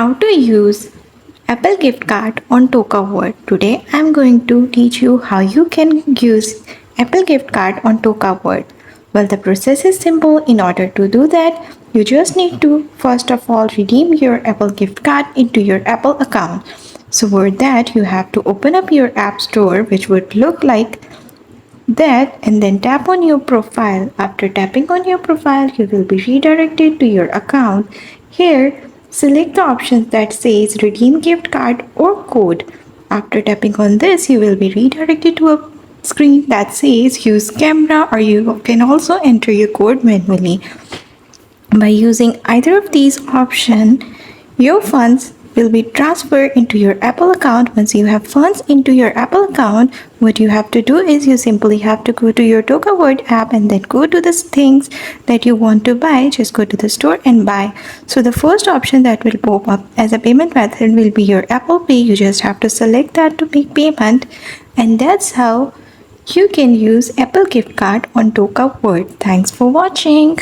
How to use Apple gift card on Toca World. Today I am going to teach you how you can use Apple gift card on Toca World. Well, the process is simple. In order to do that, you just need to first of all redeem your Apple gift card into your Apple account. So for that, you have to open up your app store, which would look like that, and then tap on your profile. After tapping on your profile, you will be redirected to your account. Here, select the option that says redeem gift card or code. After tapping on this, you will be redirected to a screen that says use camera, or you can also enter your code manually. By using either of these options, your funds will be transferred into your Apple account. Once you have funds into your Apple account, what you have to do is you simply have to go to your Toca World app and then go to the things that you want to buy. Just go to the store and buy. So the first option that will pop up as a payment method will be your Apple Pay. You just have to select that to make payment, and that's how you can use Apple gift card on Toca World. Thanks for watching.